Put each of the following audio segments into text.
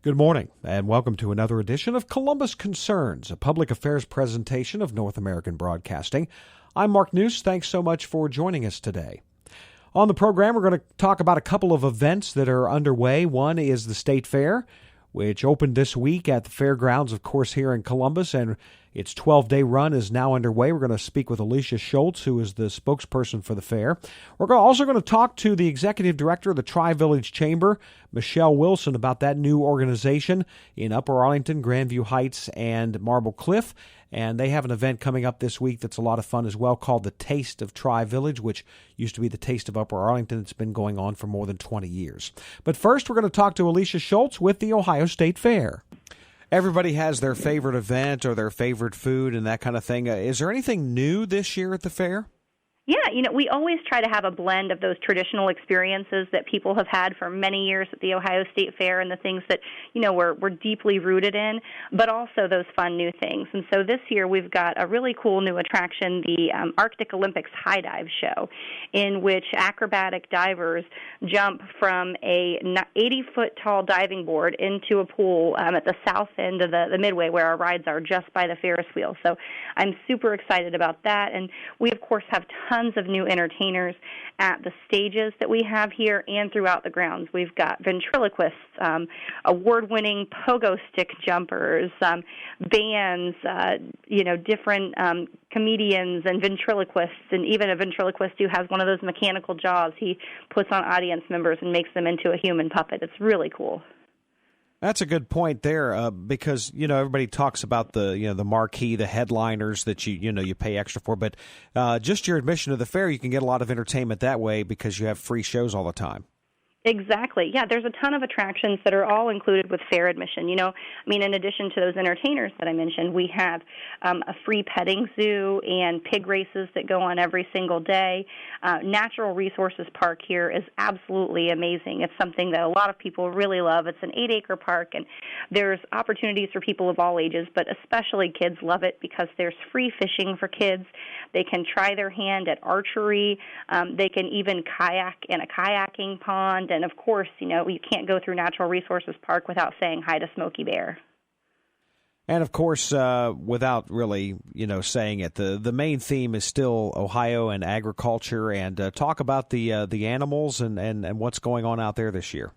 Good morning, and welcome to another edition of Columbus Concerns, a public affairs presentation of North American Broadcasting. I'm Mark Nuce. Thanks so much for joining us today. On the program, we're going to talk about a couple of events that are underway. One is the State Fair, which opened this week at the fairgrounds, of course, here in Columbus, and its 12-day run is now underway. We're going to speak with Alicia Schultz, who is the spokesperson for the fair. We're also going to talk to the executive director of the Tri-Village Chamber, Michelle Wilson, about that new organization in Upper Arlington, Grandview Heights, and Marble Cliff. And they have an event coming up this week that's a lot of fun as well, called the Taste of Tri-Village, which used to be the Taste of Upper Arlington. It's been going on for more than 20 years. But first, we're going to talk to Alicia Schultz with the Ohio State Fair. Everybody has their favorite event or their favorite food and that kind of thing. Is there anything new this year at the fair? Yeah, we always try to have a blend of those traditional experiences that people have had for many years at the Ohio State Fair and the things that, we're deeply rooted in, but also those fun new things. And so this year we've got a really cool new attraction, the Arctic Olympics High Dive Show, in which acrobatic divers jump from a 80-foot tall diving board into a pool at the south end of the Midway where our rides are, just by the Ferris wheel. So I'm super excited about that. And we, of course, have tons of new entertainers at the stages that we have here and throughout the grounds. We've got ventriloquists, award-winning pogo stick jumpers, bands, different comedians and ventriloquists, and even a ventriloquist who has one of those mechanical jaws he puts on audience members and makes them into a human puppet. It's really cool. That's a good point there, because everybody talks about the marquee, the headliners that you pay extra for, but just your admission to the fair, you can get a lot of entertainment that way because you have free shows all the time. Exactly. Yeah, there's a ton of attractions that are all included with fair admission. In addition to those entertainers that I mentioned, we have a free petting zoo and pig races that go on every single day. Natural Resources Park here is absolutely amazing. It's something that a lot of people really love. It's an 8-acre park, and there's opportunities for people of all ages, but especially kids love it because there's free fishing for kids. They can try their hand at archery. They can even kayak in a kayaking pond. And, of course, you can't go through Natural Resources Park without saying hi to Smokey Bear. And, of course, without really, saying it, the main theme is still Ohio and agriculture. And talk about the animals and what's going on out there this year.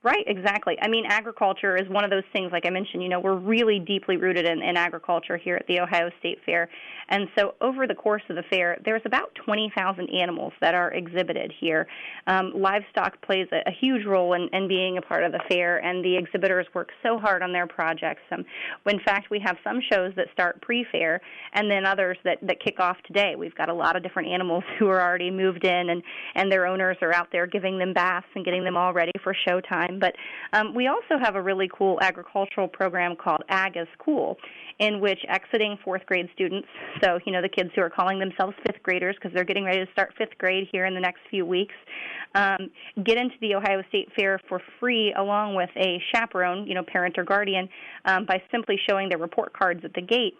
Right, exactly. Agriculture is one of those things, like I mentioned, we're really deeply rooted in agriculture here at the Ohio State Fair. And so over the course of the fair, there's about 20,000 animals that are exhibited here. Livestock plays a huge role in being a part of the fair, and the exhibitors work so hard on their projects. In fact, we have some shows that start pre-fair and then others that kick off today. We've got a lot of different animals who are already moved in, and their owners are out there giving them baths and getting them all ready for showtime. But we also have a really cool agricultural program called Ag is Cool, in which exiting fourth grade students, so, the kids who are calling themselves fifth graders because they're getting ready to start fifth grade here in the next few weeks, get into the Ohio State Fair for free along with a chaperone, parent or guardian, by simply showing their report cards at the gate.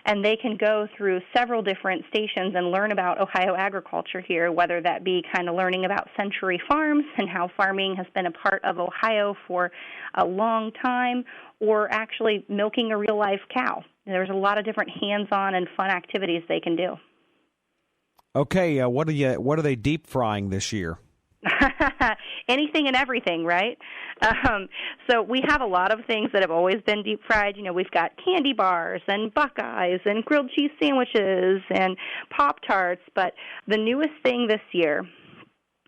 And they can go through several different stations and learn about Ohio agriculture here, whether that be kind of learning about century farms and how farming has been a part of Ohio for a long time, or actually milking a real-life cow. There's a lot of different hands-on and fun activities they can do. Okay, what are they deep frying this year? Anything and everything, right? So we have a lot of things that have always been deep fried. We've got candy bars and Buckeyes and grilled cheese sandwiches and Pop-Tarts. But the newest thing this year,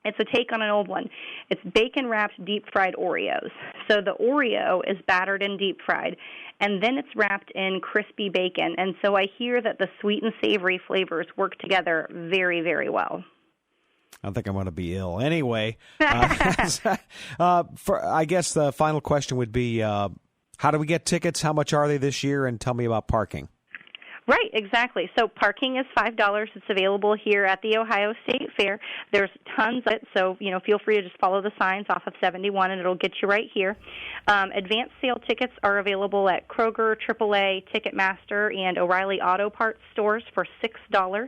it's a take on an old one. It's bacon-wrapped deep-fried Oreos. So the Oreo is battered and deep-fried, and then it's wrapped in crispy bacon. And so I hear that the sweet and savory flavors work together very, very well. I think I'm going to be ill. Anyway, I guess the final question would be, how do we get tickets? How much are they this year? And tell me about parking. Right, exactly. So parking is $5. It's available here at the Ohio State Fair. There's tons of it, so feel free to just follow the signs off of 71, and it'll get you right here. Advanced sale tickets are available at Kroger, AAA, Ticketmaster, and O'Reilly Auto Parts stores for $6.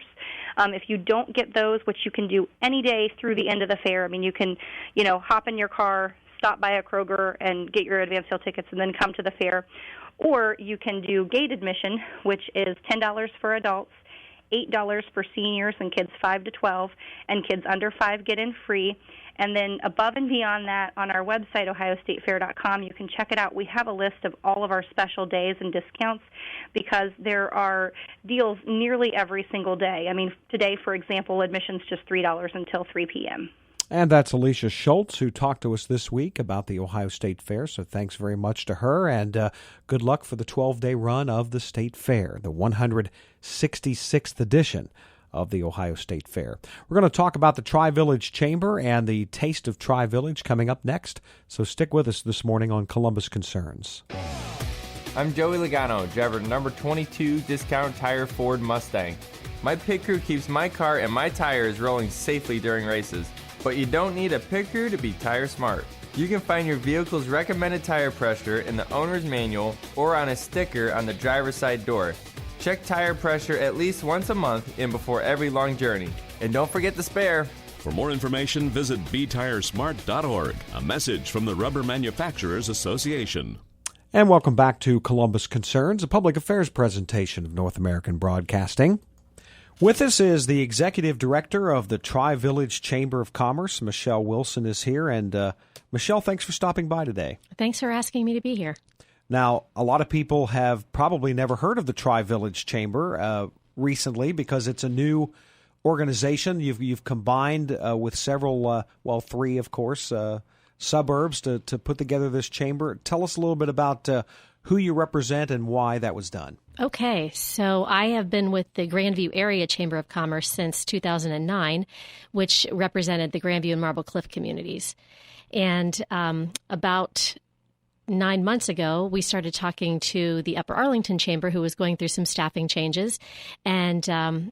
If you don't get those, which you can do any day through the end of the fair, you can hop in your car, stop by a Kroger and get your advance sale tickets and then come to the fair. Or you can do gate admission, which is $10 for adults, $8 for seniors and kids 5 to 12, and kids under 5 get in free. And then above and beyond that, on our website, ohiostatefair.com, you can check it out. We have a list of all of our special days and discounts because there are deals nearly every single day. I mean, today, for example, admission's just $3 until 3 p.m. And that's Alicia Schultz, who talked to us this week about the Ohio State Fair. So thanks very much to her, and good luck for the 12-day run of the State Fair, the 166th edition of the Ohio State Fair. We're going to talk about the Tri-Village Chamber and the Taste of Tri-Village coming up next. So stick with us this morning on Columbus Concerns. I'm Joey Logano, driver number 22 Discount Tire Ford Mustang. My pit crew keeps my car and my tires rolling safely during races. But you don't need a pit crew to be tire smart. You can find your vehicle's recommended tire pressure in the owner's manual or on a sticker on the driver's side door. Check tire pressure at least once a month and before every long journey. And don't forget the spare. For more information, visit betiresmart.org. A message from the Rubber Manufacturers Association. And welcome back to Columbus Concerns, a public affairs presentation of North American Broadcasting. With us is the Executive Director of the Tri-Village Chamber of Commerce. Michelle Wilson is here. And Michelle, thanks for stopping by today. Thanks for asking me to be here. Now, a lot of people have probably never heard of the Tri-Village Chamber recently because it's a new organization. You've combined with several, three, of course, suburbs to put together this chamber. Tell us a little bit about who you represent and why that was done. Okay, so I have been with the Grandview Area Chamber of Commerce since 2009, which represented the Grandview and Marble Cliff communities. And about 9 months ago, we started talking to the Upper Arlington Chamber, who was going through some staffing changes, and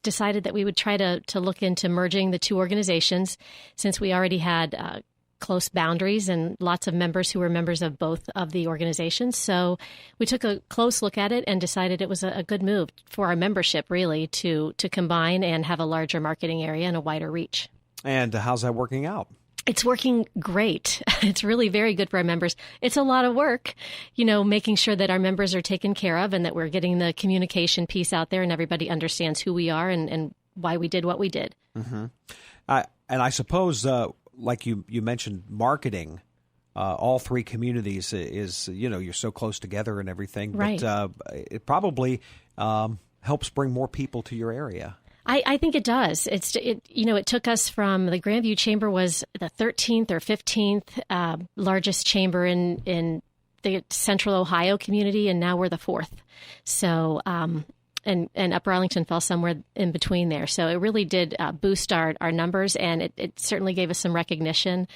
decided that we would try to look into merging the two organizations since we already had close boundaries and lots of members who were members of both of the organizations. So we took a close look at it and decided it was a good move for our membership, really, to combine and have a larger marketing area and a wider reach. And how's that working out? It's working great. It's really very good for our members. It's a lot of work, making sure that our members are taken care of and that we're getting the communication piece out there and everybody understands who we are and why we did what we did. Mm-hmm. And I suppose, like you mentioned, marketing, all three communities is, you're so close together and everything. Right. But it probably helps bring more people to your area. I think it does. It took us from the Grandview Chamber was the 13th or 15th largest chamber in the Central Ohio community, and now we're the 4th. So, and Upper Arlington fell somewhere in between there. So it really did boost our numbers, and it certainly gave us some recognition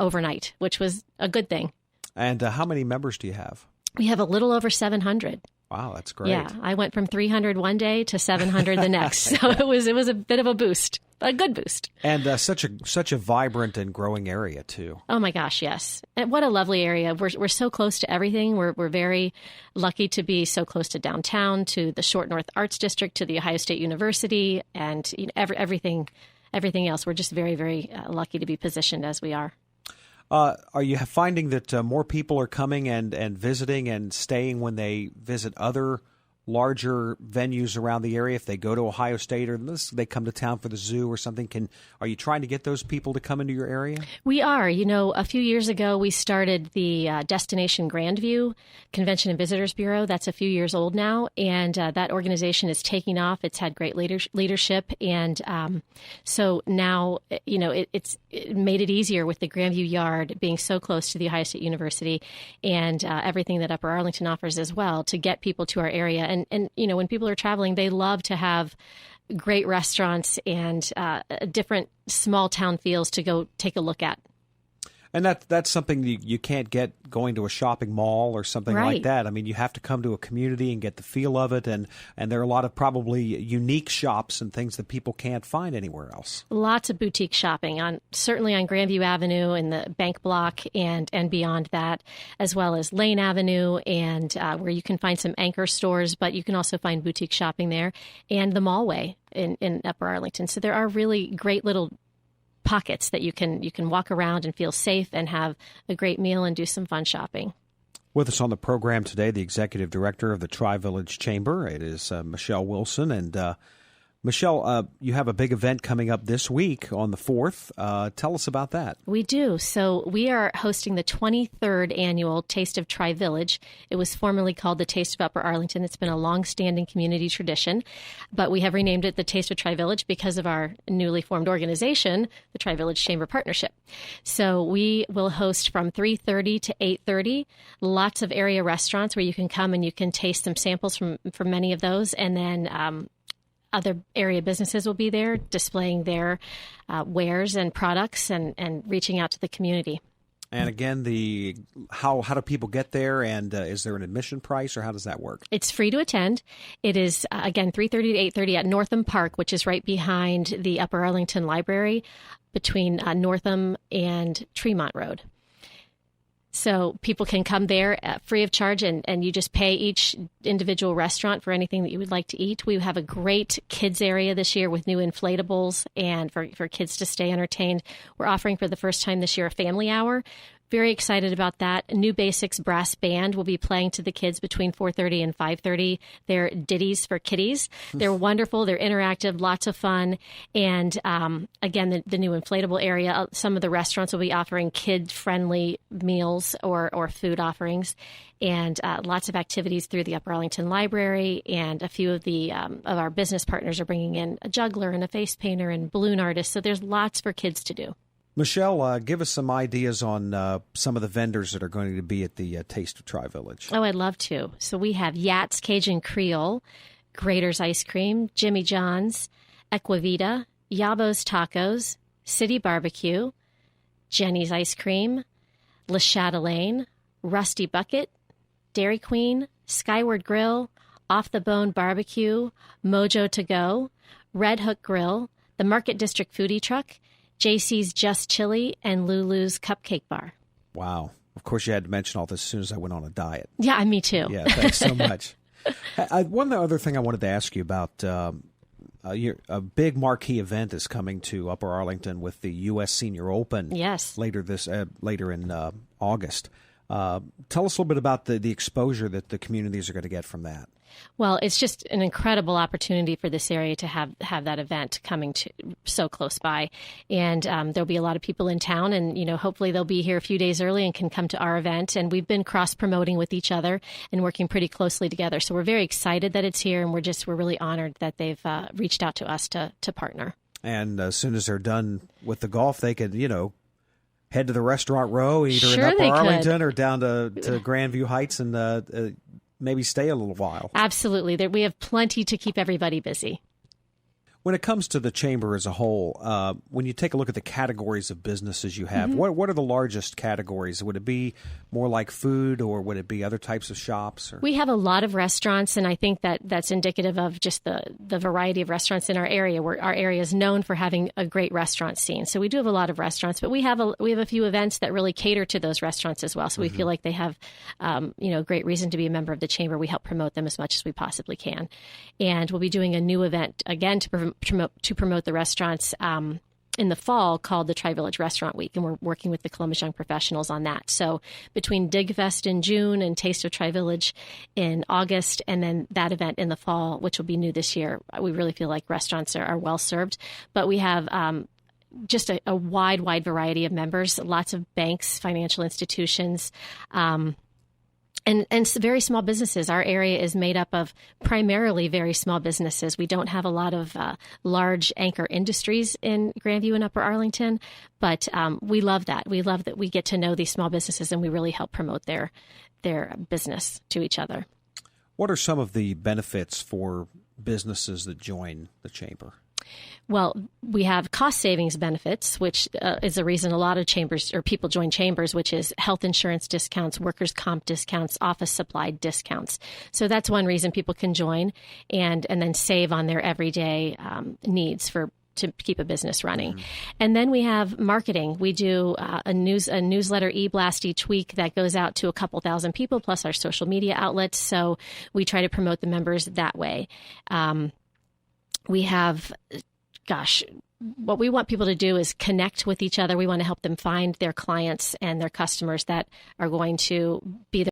overnight, which was a good thing. And how many members do you have? We have a little over 700. Wow, that's great. Yeah, I went from 300 one day to 700 the next. So it was a bit of a boost, a good boost. And such a vibrant and growing area too. Oh my gosh, yes. And what a lovely area. We're so close to everything. We're very lucky to be so close to downtown, to the Short North Arts District, to the Ohio State University, and everything else. We're just very, very lucky to be positioned as we are. Are you finding that more people are coming and visiting and staying when they visit other larger venues around the area? If they go to Ohio State or they come to town for the zoo or something, are you trying to get those people to come into your area? We are. A few years ago, we started the Destination Grandview Convention and Visitors Bureau. That's a few years old now, and that organization is taking off. It's had great leadership, and so now, it made it easier with the Grandview Yard being so close to the Ohio State University and everything that Upper Arlington offers as well to get people to our area. And when people are traveling, they love to have great restaurants and different small town feels to go take a look at. And that's something you can't get going to a shopping mall or something right. like that. I mean, you have to come to a community and get the feel of it, and there are a lot of probably unique shops and things that people can't find anywhere else. Lots of boutique shopping, certainly on Grandview Avenue and the Bank Block and beyond that, as well as Lane Avenue, and where you can find some anchor stores, but you can also find boutique shopping there, and the Mallway in Upper Arlington. So there are really great little pockets that you can walk around and feel safe and have a great meal and do some fun shopping. With us on the program today, the executive director of the Tri-Village Chamber. It is Michelle Wilson. And Michelle, you have a big event coming up this week on the 4th. Tell us about that. We do. So we are hosting the 23rd annual Taste of Tri-Village. It was formerly called the Taste of Upper Arlington. It's been a long-standing community tradition, but we have renamed it the Taste of Tri-Village because of our newly formed organization, the Tri-Village Chamber Partnership. So we will host from 3:30 to 8:30, lots of area restaurants where you can come and you can taste some samples from many of those, and then other area businesses will be there displaying their wares and products and reaching out to the community. And again, how do people get there, and is there an admission price, or how does that work? It's free to attend. It is, again, 3:30 to 8:30 at Northam Park, which is right behind the Upper Arlington Library between Northam and Tremont Road. So people can come there free of charge, and you just pay each individual restaurant for anything that you would like to eat. We have a great kids area this year with new inflatables and for kids to stay entertained. We're offering for the first time this year a family hour. Very excited about that. New Basics Brass Band will be playing to the kids between 4:30 and 5:30. They're ditties for kiddies. They're wonderful. They're interactive, lots of fun. And again, the new inflatable area, some of the restaurants will be offering kid-friendly meals or food offerings, and lots of activities through the Upper Arlington Library. And a few of our business partners are bringing in a juggler and a face painter and balloon artist. So there's lots for kids to do. Michelle, give us some ideas on some of the vendors that are going to be at the Taste of Tri-Village. Oh, I'd love to. So we have Yats Cajun Creole, Grater's Ice Cream, Jimmy John's, Equivita, Yabo's Tacos, City Barbecue, Jenny's Ice Cream, Le Chatelaine, Rusty Bucket, Dairy Queen, Skyward Grill, Off the Bone Barbecue, Mojo To Go, Red Hook Grill, the Market District Foodie Truck, JC's Just Chili, and Lulu's Cupcake Bar. Wow. Of course, you had to mention all this as soon as I went on a diet. Yeah, me too. Yeah, thanks so much. One other thing I wanted to ask you about, a big marquee event is coming to Upper Arlington with the U.S. Senior Open. Yes. Later in August. Tell us a little bit about the exposure that the communities are going to get from that. Well, it's just an incredible opportunity for this area to have that event coming to so close by. And there'll be a lot of people in town, and, hopefully they'll be here a few days early and can come to our event. And we've been cross-promoting with each other and working pretty closely together. So we're very excited that it's here, and we're really honored that they've reached out to us to partner. And as soon as they're done with the golf, they could, head to the Restaurant Row, either Sure, in Upper Arlington or down to Grandview Heights, and maybe stay a little while. Absolutely. We have plenty to keep everybody busy. When it comes to the chamber as a whole, when you take a look at the categories of businesses you have, what are the largest categories? Would it be more like food, or would it be other types of shops? Or? We have a lot of restaurants, and I think that's indicative of just the variety of restaurants in our area. Our area is known for having a great restaurant scene. So we do have a lot of restaurants, but we have a few events that really cater to those restaurants as well. So we feel like they have great reason to be a member of the chamber. We help promote them as much as we possibly can. And we'll be doing a new event, again, to promote the restaurants in the fall called the Tri-Village Restaurant Week, and we're working with the Columbus Young Professionals on that. So between Dig Fest in June and Taste of Tri-Village in August, and then that event in the fall, which will be new this year, we really feel like restaurants are well served. But we have just a wide variety of members, lots of banks, financial institutions, and very small businesses. Our area is made up of primarily very small businesses. We don't have a lot of large anchor industries in Grandview and Upper Arlington, but we love that. We love that we get to know these small businesses, and we really help promote their business to each other. What are some of the benefits for businesses that join the chamber? Well, we have cost savings benefits, which is a reason a lot of chambers or people join chambers, which is health insurance discounts, workers' comp discounts, office supply discounts. So that's one reason people can join and then save on their everyday needs to keep a business running. Mm-hmm. And then we have marketing. We do a newsletter e-blast each week that goes out to a couple thousand people, plus our social media outlets. So we try to promote the members that way. We have, what we want people to do is connect with each other. We want to help them find their clients and their customers that are going to be